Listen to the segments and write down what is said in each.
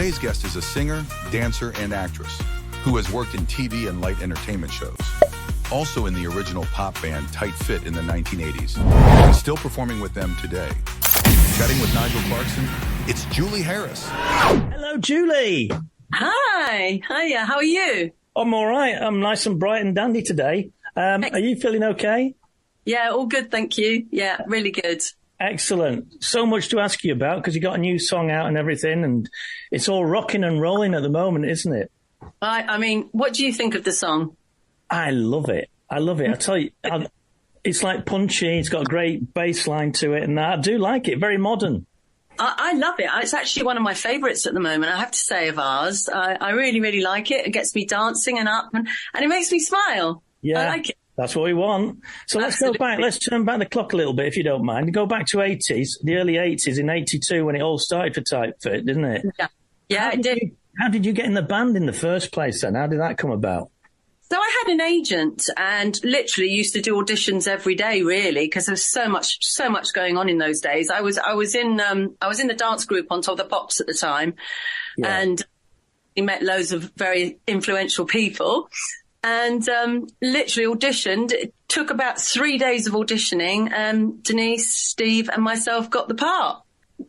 Today's guest is a singer, dancer, and actress who has worked in TV and light entertainment shows. Also in the original pop band Tight Fit in the 1980s, and still performing with them today. Chatting with Nigel Clarkson, it's Julie Harris. Hello, Julie. Hi. Hiya. How are you? I'm all right. I'm nice and bright and dandy today. Are you feeling okay? Yeah, all good, thank you. Yeah, really good. Excellent. So much to ask you about because you got a new song out and everything, and it's all rocking and rolling at the moment, isn't it? I mean, what do you think of the song? I love it. I tell you, it's like punchy. It's got a great bass line to it, and I do like it. Very modern. I love it. It's actually one of my favourites at the moment, I have to say, of ours. I really, really like it. It gets me dancing and up, and it makes me smile. Yeah, I like it. That's what we want. So let's go back. Let's turn back the clock a little bit, if you don't mind. Go back to the early 80s, in 82, when it all started for Tight Fit, didn't it? Yeah, it did. How did you get in the band in the first place then? How did that come about? So I had an agent and literally used to do auditions every day, really, because there was so much going on in those days. I was in the dance group on Top of the Pops at the time, and we met loads of very influential people, and literally auditioned. It took about 3 days of auditioning. Denise, Steve, and myself got the part.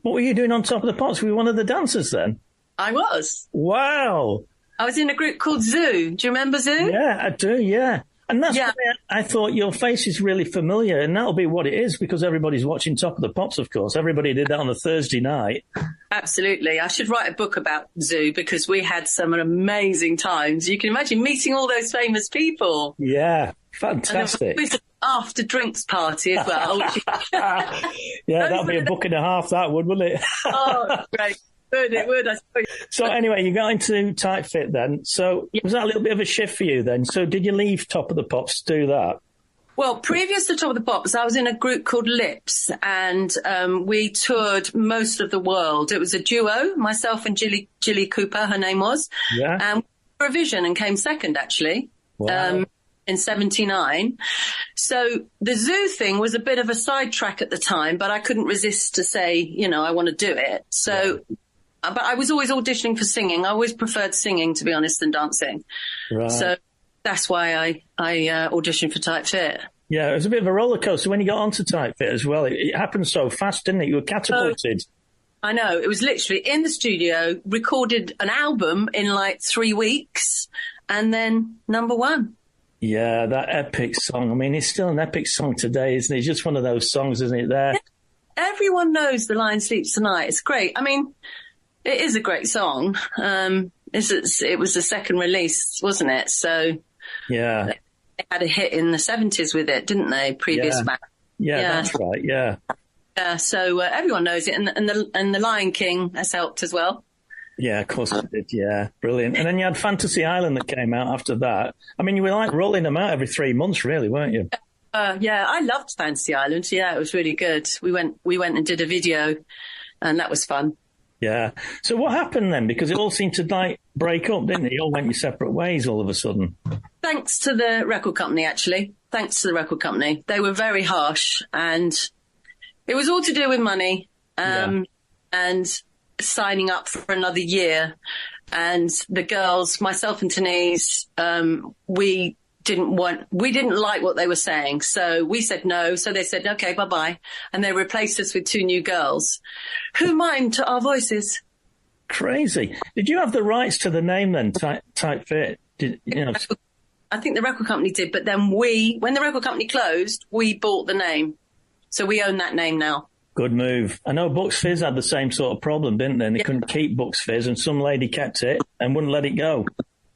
What were you doing on Top of the Pops? Were you one of the dancers then? I was. Wow. I was in a group called Zoo. Do you remember Zoo? Yeah, I do, yeah. And that's why I thought your face is really familiar, and that'll be what it is, because everybody's watching Top of the Pops, of course. Everybody did that on a Thursday night. Absolutely. I should write a book about Zoo, because we had some amazing times. You can imagine meeting all those famous people. Yeah, fantastic. And there was an after drinks party as well. Yeah, that'd be a book and a half, that wouldn't it? Oh, great. It would, I suppose. So anyway, you got into Tight Fit then. So was that a little bit of a shift for you then? So did you leave Top of the Pops to do that? Well, previous to Top of the Pops, I was in a group called Lips, and we toured most of the world. It was a duo, myself and Gilly Cooper, her name was. Yeah. And Eurovision, and came second, actually. Wow. In 79. So the Zoo thing was a bit of a sidetrack at the time, but I couldn't resist to say, I want to do it. So... Yeah. But I was always auditioning for singing. I always preferred singing, to be honest, than dancing. Right. So that's why I auditioned for Tight Fit. Yeah, it was a bit of a roller coaster when you got onto Tight Fit as well. It happened so fast, didn't it? You were catapulted. I know. It was literally in the studio, recorded an album in like 3 weeks, and then #1. Yeah, that epic song. I mean, it's still an epic song today, isn't it? It's just one of those songs, isn't it, there? Everyone knows The Lion Sleeps Tonight. It's great. I mean... It is a great song. It was the second release, wasn't it? So yeah, they had a hit in the 70s with it, didn't they? Previous back. Yeah, that's right. Yeah. Yeah. So everyone knows it, and the Lion King has helped as well. Yeah, of course it did. Yeah, brilliant. And then you had Fantasy Island that came out after that. I mean, you were like rolling them out every 3 months, really, weren't you? Yeah, I loved Fantasy Island. Yeah, it was really good. We went and did a video, and that was fun. Yeah. So what happened then? Because it all seemed to break up, didn't it? You all went your separate ways all of a sudden. Thanks to the record company, actually. Thanks to the record company. They were very harsh, and it was all to do with money, and signing up for another year. And the girls, myself and Denise, we didn't like what they were saying. So we said no. So they said, okay, bye-bye. And they replaced us with 2 new girls who mimed our voices. Crazy. Did you have the rights to the name then, Tight Fit? I think the record company did. But then when the record company closed, we bought the name. So we own that name now. Good move. I know Bucks Fizz had the same sort of problem, didn't they? And they couldn't keep Bucks Fizz, and some lady kept it and wouldn't let it go.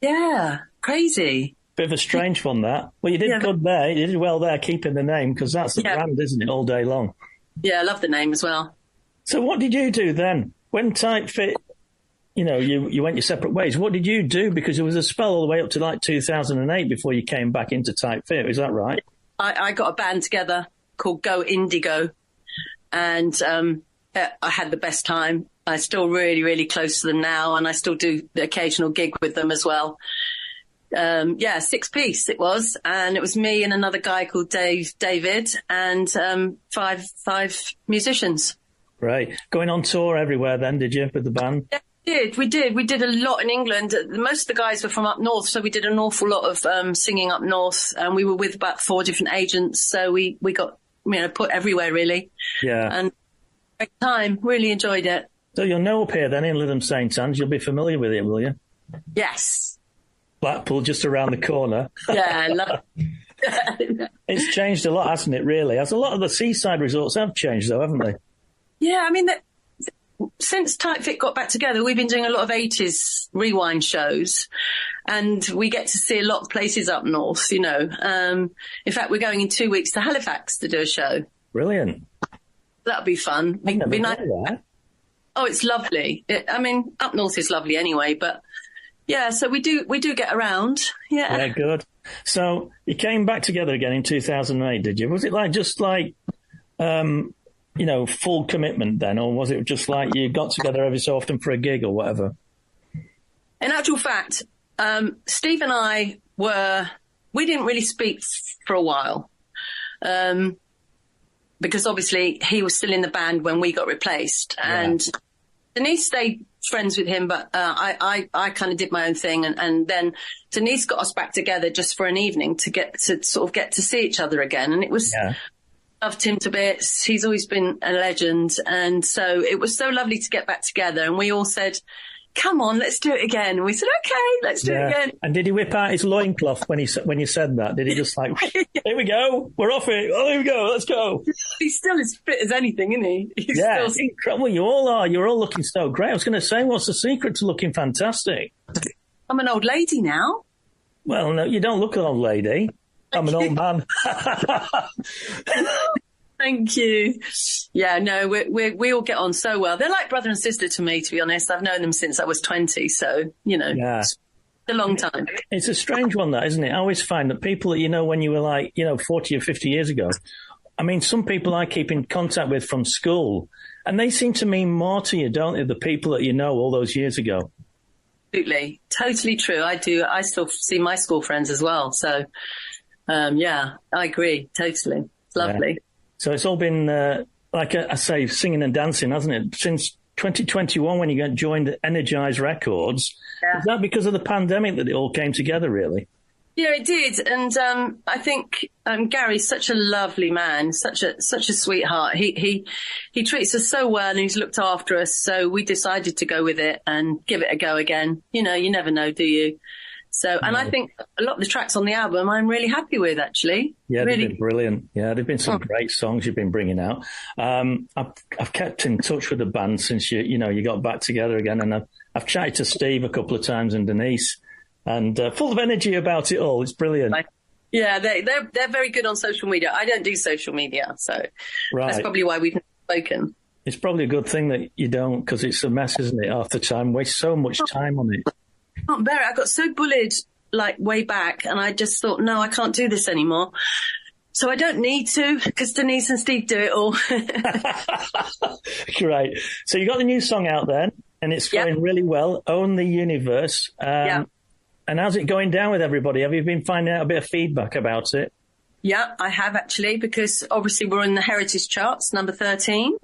Yeah. Crazy. Bit of a strange one, that. Well, you did good there. You did well there keeping the name, because that's the brand, isn't it, all day long? Yeah, I love the name as well. So what did you do then? When Tight Fit, you went your separate ways, what did you do? Because there was a spell all the way up to like 2008 before you came back into Tight Fit. Is that right? I got a band together called Go Indigo, and I had the best time. I'm still really, really close to them now, and I still do the occasional gig with them as well. 6-piece it was, and it was me and another guy called David, and five musicians. Right. Going on tour everywhere then, did you, with the band? We did a lot in England. Most of the guys were from up north, so we did an awful lot of singing up north, and we were with about 4 different agents, so we got put everywhere really. Yeah, and great time. Really enjoyed it. So you'll know up here then in Lytham St Anne's. You'll be familiar with it, will you? Yes. Blackpool just around the corner. Yeah. It's changed a lot, hasn't it? Really, as a lot of the seaside resorts have changed, though, haven't they? Yeah, I mean since Tight Fit got back together, we've been doing a lot of 80s rewind shows, and we get to see a lot of places up north, In fact, we're going in 2 weeks to Halifax to do a show. Brilliant. That'll be fun. I've never been there. Oh, it's lovely. Up north is lovely anyway, but yeah, so we do get around. Yeah. Yeah, good. So you came back together again in 2008, did you? Was it full commitment then, or was it just like you got together every so often for a gig or whatever? In actual fact, Steve and I we didn't really speak for a while, because obviously he was still in the band when we got replaced, and Denise stayed friends with him, but I kind of did my own thing, and then Denise got us back together just for an evening to get to see each other again, and it was. Yeah. Loved him to bits. He's always been a legend. And so it was so lovely to get back together. And we all said, come on, let's do it again. And we said, okay, let's do it again. And did he whip out his loincloth when you said that? Did he just like, here we go, we're off it. Oh, here we go, let's go. He's still as fit as anything, isn't he? He's still incredible. You all are. You're all looking so great. I was going to say, what's the secret to looking fantastic? I'm an old lady now. Well, no, you don't look an old lady. I'm an old man. Thank you. Yeah, no, we all get on so well. They're like brother and sister to me, to be honest. I've known them since I was 20, so, it's a long time. It's a strange one, that, isn't it? I always find that people that you know when you were like, 40 or 50 years ago, I mean, some people I keep in contact with from school, and they seem to mean more to you, don't they, the people that you know all those years ago? Absolutely. Totally true. I do. I still see my school friends as well, so... I agree. Totally. It's lovely. Yeah. So it's all been, like I say, singing and dancing, hasn't it? Since 2021, when you joined Energize Records. Yeah. Is that because of the pandemic that it all came together, really? Yeah, it did. And I think Gary's such a lovely man, such a sweetheart. He treats us so well, and he's looked after us. So we decided to go with it and give it a go again. You never know, do you? So, and I think a lot of the tracks on the album I'm really happy with, actually. Yeah, really. They've been brilliant. Yeah, there've been some great songs you've been bringing out. I've kept in touch with the band since you got back together again, and I've chatted to Steve a couple of times and Denise, and full of energy about it all. It's brilliant. Yeah, they're very good on social media. I don't do social media, so that's probably why we've not spoken. It's probably a good thing that you don't, because it's a mess, isn't it? Half the time, waste so much time on it. I can't bear it. I got so bullied way back, and I just thought, no, I can't do this anymore. So I don't need to, because Denise and Steve do it all. Great. So you got the new song out then, and it's going really well. Own the Universe. And how's it going down with everybody? Have you been finding out a bit of feedback about it? Yeah, I have actually, because obviously we're in the Heritage Charts, number 13.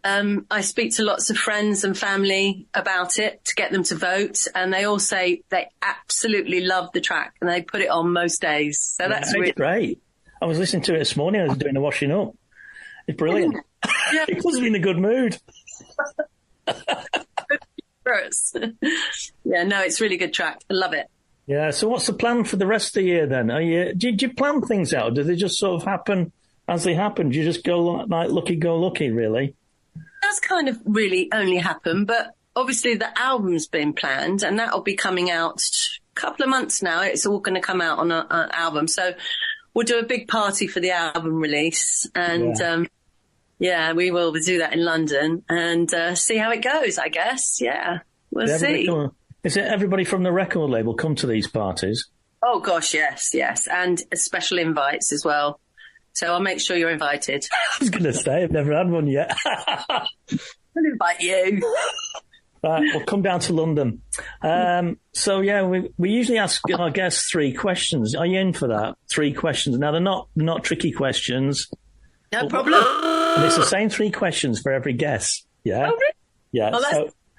I speak to lots of friends and family about it to get them to vote, and they all say they absolutely love the track and they put it on most days. So that's really great. I was listening to it this morning. I was doing the washing up. It's brilliant. Yeah. It puts me in a good mood. Yeah, no, it's a really good track. I love it. Yeah. So what's the plan for the rest of the year then? Do you plan things out? Do they just sort of happen as they happen? Do you just go like lucky really? That's kind of really only happened, but obviously the album's been planned, and that'll be coming out a couple of months now. It's all going to come out on an album. So we'll do a big party for the album release, and we will do that in London and see how it goes, I guess. Yeah, we'll see. Is it everybody from the record label come to these parties? Oh, gosh, yes, and special invites as well. So I'll make sure you're invited. I was going to say, I've never had one yet. I'll invite you. Right, we'll come down to London. We usually ask our guests 3 questions. Are you in for that? 3 questions. Now, they're not tricky questions. No problem. And it's the same 3 questions for every guest. Yeah? Oh, really? Yeah.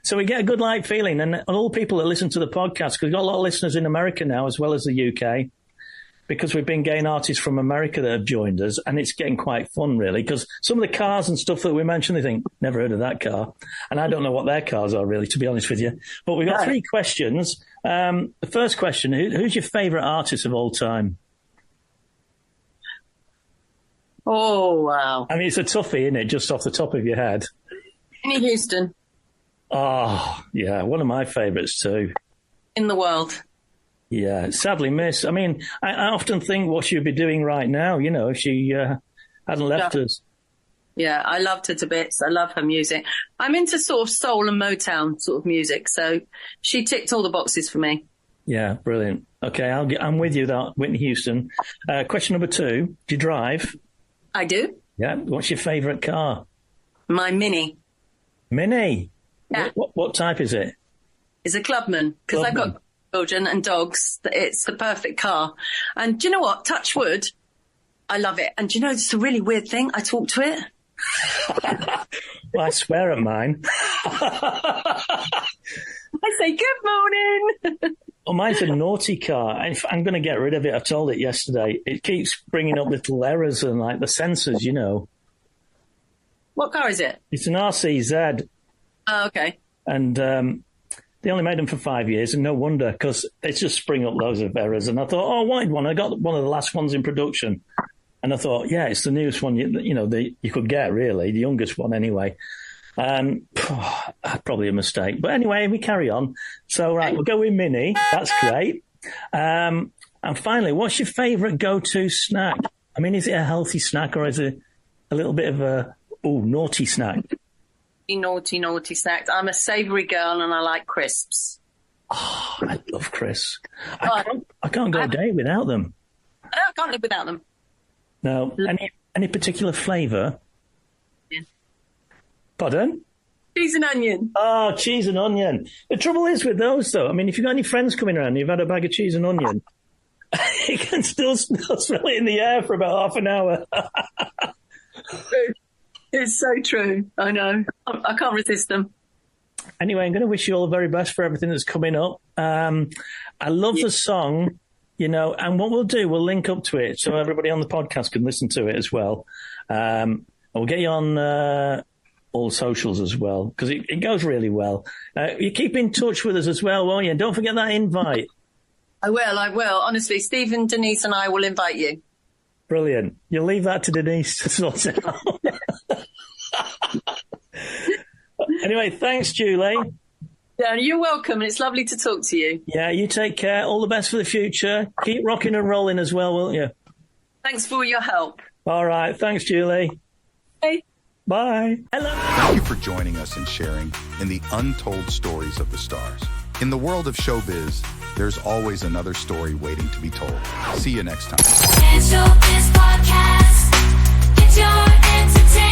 So we get a good light feeling, and all people that listen to the podcast, because we've got a lot of listeners in America now as well as the UK, because we've been getting artists from America that have joined us, and it's getting quite fun, really, because some of the cars and stuff that we mentioned, they think, never heard of that car. And I don't know what their cars are, really, to be honest with you. But we've got 3 questions. The first question, who's your favourite artist of all time? Oh, wow. I mean, it's a toughie, isn't it, just off the top of your head? Whitney Houston. Oh, yeah, one of my favourites too. In the world. Yeah, sadly missed. I mean, I often think what she'd be doing right now, you know, if she hadn't left us. Yeah, I loved her to bits. I love her music. I'm into sort of soul and Motown sort of music, so she ticked all the boxes for me. Yeah, brilliant. Okay, I'm with you, that Whitney Houston. Question number 2, do you drive? I do. Yeah, what's your favourite car? My Mini. Mini? Yeah. What type is it? It's a Clubman, because I've got children and dogs. It's the perfect car. And do you know what? Touch wood, I love it. And do you know, it's a really weird thing. I talk to it. Well, I swear at mine. I say, good morning. Well, mine's a naughty car. I'm going to get rid of it. I told it yesterday. It keeps bringing up little errors and like the sensors, you know. What car is it? It's an RCZ. Oh, okay. And they only made them for 5 years, and no wonder, because it's just spring up loads of errors. And I thought, oh, I wanted one. I got one of the last ones in production. And I thought, yeah, it's the newest one you could get, really, the youngest one anyway. Probably a mistake. But anyway, we carry on. So, right, we'll go with Mini. That's great. And finally, what's your favourite go-to snack? I mean, is it a healthy snack, or is it a little bit of a naughty snack? Naughty snacks. I'm a savoury girl and I like crisps. Oh, I love crisps. I can't go a day without them. I can't live without them. No. Any particular flavour? Yeah. Pardon? Cheese and onion. Oh, cheese and onion. The trouble is with those, though, I mean, if you've got any friends coming around and you've had a bag of cheese and onion, you can still smell it in the air for about half an hour. It's so true. I know. I can't resist them. Anyway, I'm going to wish you all the very best for everything that's coming up. I love the song, you know, and what we'll do, we'll link up to it so everybody on the podcast can listen to it as well. We'll get you on all socials as well, because it goes really well. You keep in touch with us as well, won't you? Don't forget that invite. I will. Honestly, Stephen, Denise and I will invite you. Brilliant. You'll leave that to Denise to sort it out. Anyway, thanks, Julie. Yeah, you're welcome, and it's lovely to talk to you. Yeah, you take care. All the best for the future. Keep rocking and rolling as well, won't you? Thanks for your help. All right. Thanks, Julie. Hey. Bye. Hello. Thank you for joining us and sharing in the untold stories of the stars. In the world of showbiz, there's always another story waiting to be told. See you next time. It's Showbiz Podcast. It's your entertainment.